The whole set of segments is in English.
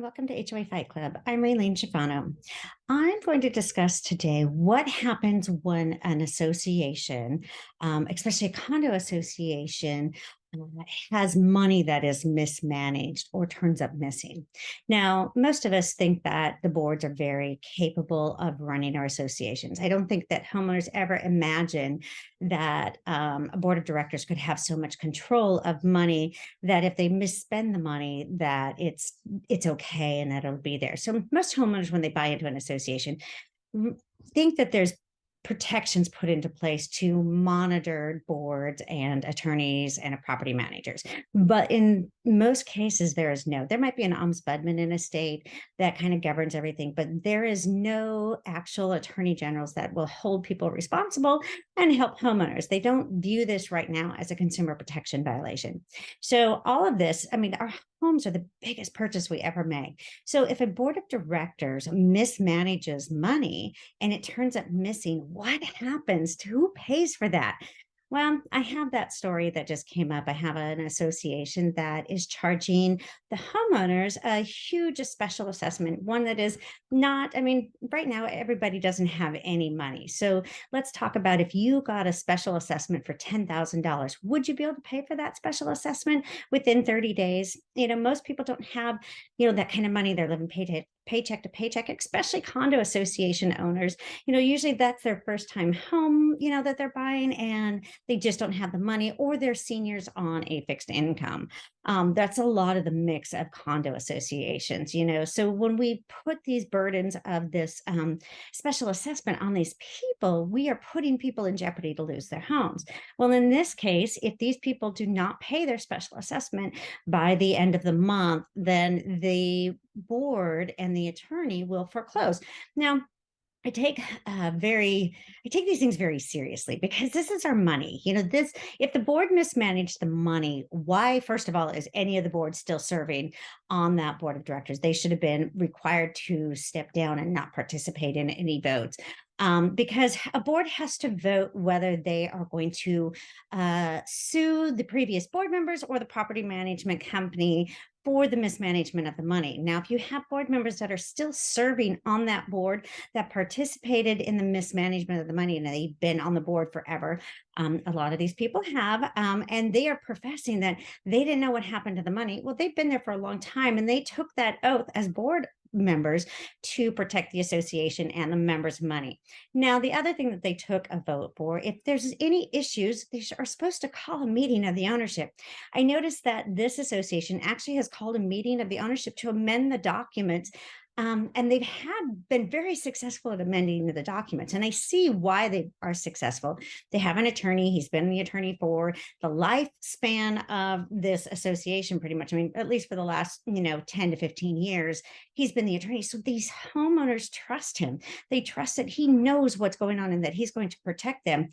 Welcome to HOA Fight Club. I'm Raylene Schifano. I'm going to discuss today what happens when an association, especially a condo association, has money that is mismanaged or turns up missing. Now, most of us think that the boards are very capable of running our associations. I don't think that homeowners ever imagine that a board of directors could have so much control of money that if they misspend the money, that it's okay and that it'll be there. So most homeowners, when they buy into an association, think that there's protections put into place to monitor boards and attorneys and property managers. But in most cases, there might be an ombudsman in a state that kind of governs everything, but there is no actual attorney generals that will hold people responsible and help homeowners. They don't view this right now as a consumer protection violation. So all of this, our homes are the biggest purchase we ever make. So if a board of directors mismanages money and it turns up missing, what happens? Who pays for that? Well, I have that story that just came up. I have an association that is charging the homeowners a huge special assessment, one that is not, right now everybody doesn't have any money. So let's talk about if you got a special assessment for $10,000, would you be able to pay for that special assessment within 30 days? Most people don't have, that kind of money. They're living paycheck to paycheck, especially condo association owners. Usually that's their first time home, that they're buying, and they just don't have the money, or they're seniors on a fixed income. That's a lot of the mix of condo associations, So when we put these burdens of this special assessment on these people, we are putting people in jeopardy to lose their homes. Well, in this case, if these people do not pay their special assessment by the end of the month, then the board and the attorney will foreclose. Now, I take these things very seriously because this is our money. If the board mismanaged the money, why, first of all, is any of the board still serving on that board of directors? They should have been required to step down and not participate in any votes. Because a board has to vote whether they are going to sue the previous board members or the property management company for the mismanagement of the money. Now, if you have board members that are still serving on that board that participated in the mismanagement of the money and they've been on the board forever, a lot of these people have, and they are professing that they didn't know what happened to the money. Well, they've been there for a long time and they took that oath as board members to protect the association and the members' money. Now, the other thing that they took a vote for, if there's any issues, they are supposed to call a meeting of the ownership. I noticed that this association actually has called a meeting of the ownership to amend the documents. And they've been very successful at amending the documents. And I see why they are successful. They have an attorney. He's been the attorney for the lifespan of this association, pretty much. At least for the last, 10 to 15 years, he's been the attorney. So these homeowners trust him. They trust that he knows what's going on and that he's going to protect them.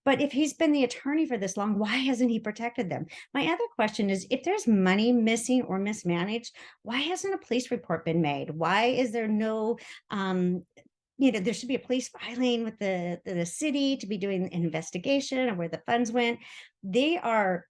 But if he's been the attorney for this long, why hasn't he protected them? My other question is, if there's money missing or mismanaged, why hasn't a police report been made? Why is there no, there should be a police filing with the city to be doing an investigation of where the funds went. They are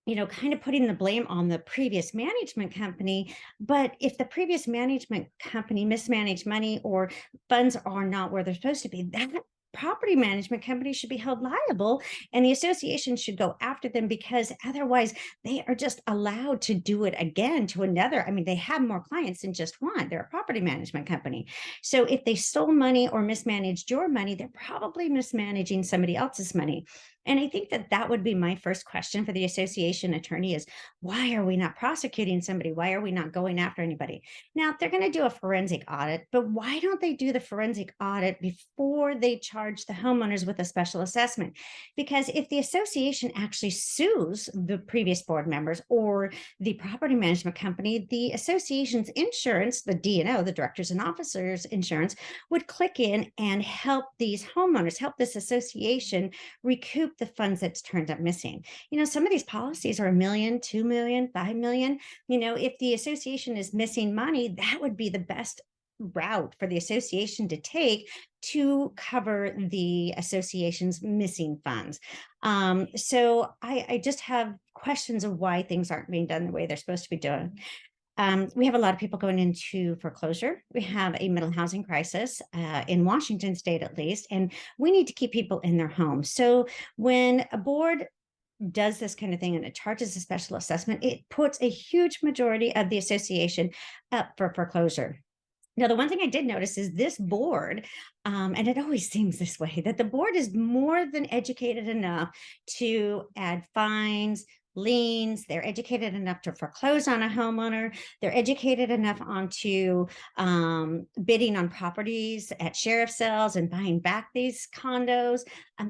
kind of putting the blame on the previous management company. But if the previous management company mismanaged money or funds are not where they're supposed to be, that property management company should be held liable, and the association should go after them, because otherwise they are just allowed to do it again to another. They have more clients than just one. They're a property management company. So if they stole money or mismanaged your money, they're probably mismanaging somebody else's money. And I think that would be my first question for the association attorney is, why are we not prosecuting somebody? Why are we not going after anybody? Now, they're going to do a forensic audit, but why don't they do the forensic audit before they charge the homeowners with a special assessment? Because if the association actually sues the previous board members or the property management company, the association's insurance, the D&O, the directors and officers insurance, would click in and help these homeowners, help this association recoup the funds that's turned up missing. Some of these policies are $1 million, $2 million, $5 million. If the association is missing money, that would be the best route for the association to take to cover the association's missing funds. So I just have questions of why things aren't being done the way they're supposed to be done. We have a lot of people going into foreclosure. We have a middle housing crisis in Washington state, at least, and we need to keep people in their homes. So when a board does this kind of thing and it charges a special assessment, it puts a huge majority of the association up for foreclosure. Now, the one thing I did notice is this board, and it always seems this way, that the board is more than educated enough to add fines, liens. They're educated enough to foreclose on a homeowner. They're educated enough onto bidding on properties at sheriff sales and buying back these condos.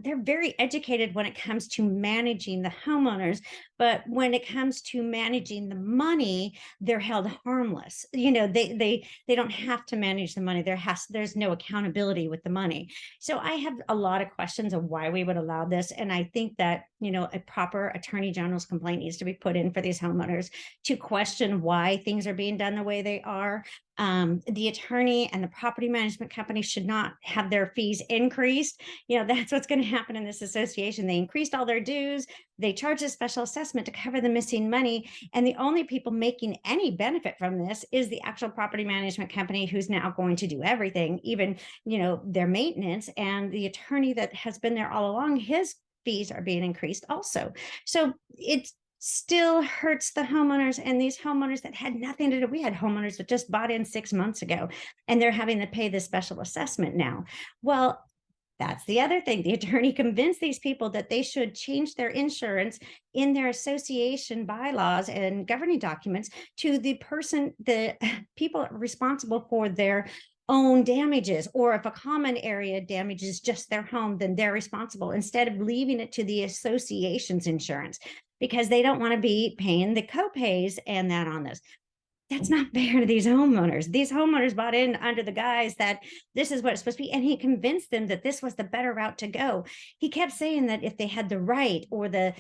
They're very educated when it comes to managing the homeowners, but when it comes to managing the money, they're held harmless. They don't have to manage the money. There's no accountability with the money. So I have a lot of questions of why we would allow this. And I think that, a proper attorney general's complaint needs to be put in for these homeowners to question why things are being done the way they are. The attorney and the property management company should not have their fees increased. That's what's going to happen in this association. They increased all their dues. They charge a special assessment to cover the missing money. And the only people making any benefit from this is the actual property management company, who's now going to do everything, even, their maintenance. And the attorney that has been there all along, his fees are being increased also. So it still hurts the homeowners, and these homeowners that had nothing to do. We had homeowners that just bought in 6 months ago, and they're having to pay this special assessment now. Well, that's the other thing. The attorney convinced these people that they should change their insurance in their association bylaws and governing documents to the people responsible for their own damages, or if a common area damages just their home, then they're responsible, instead of leaving it to the association's insurance, because they don't want to be paying the co-pays and that on this. That's not fair to these homeowners. These homeowners bought in under the guise that this is what it's supposed to be. And he convinced them that this was the better route to go. He kept saying that if they had the right or the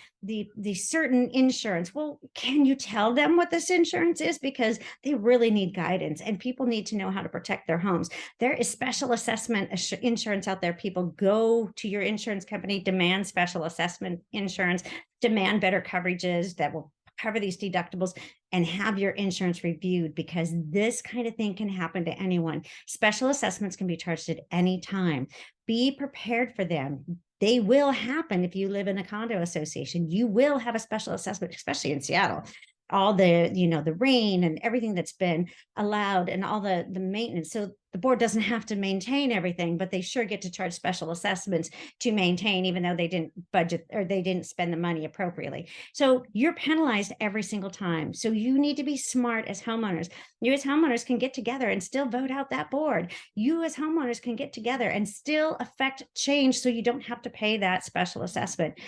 certain insurance, well, can you tell them what this insurance is? Because they really need guidance, and people need to know how to protect their homes. There is special assessment insurance out there. People go to your insurance company, demand special assessment insurance, demand better coverages that will cover these deductibles, and have your insurance reviewed, because this kind of thing can happen to anyone. Special assessments can be charged at any time. Be prepared for them. They will happen. If you live in a condo association, you will have a special assessment, especially in Seattle. All the rain and everything that's been allowed, and all the maintenance. So the board doesn't have to maintain everything, but they sure get to charge special assessments to maintain, even though they didn't budget or they didn't spend the money appropriately. So you're penalized every single time. So you need to be smart as homeowners. You as homeowners can get together and still vote out that board. You as homeowners can get together and still affect change, so you don't have to pay that special assessment.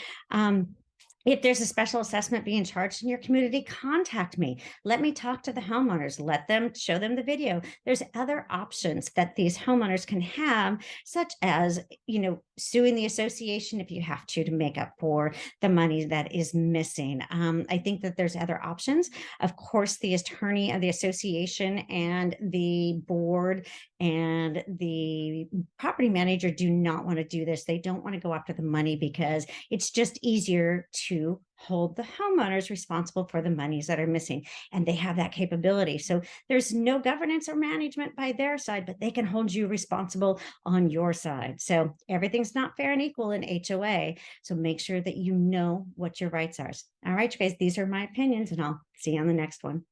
If there's a special assessment being charged in your community, contact me. Let me talk to the homeowners. Let them show them the video. There's other options that these homeowners can have, such as, suing the association if you have to make up for the money that is missing. I think that there's other options. Of course, the attorney of the association and the board and the property manager do not want to do this. They don't want to go after the money, because it's just easier to hold the homeowners responsible for the monies that are missing, and they have that capability. So there's no governance or management by their side, but they can hold you responsible on your side. So everything's not fair and equal in HOA. So make sure that you know what your rights are. All right, you guys, these are my opinions, and I'll see you on the next one.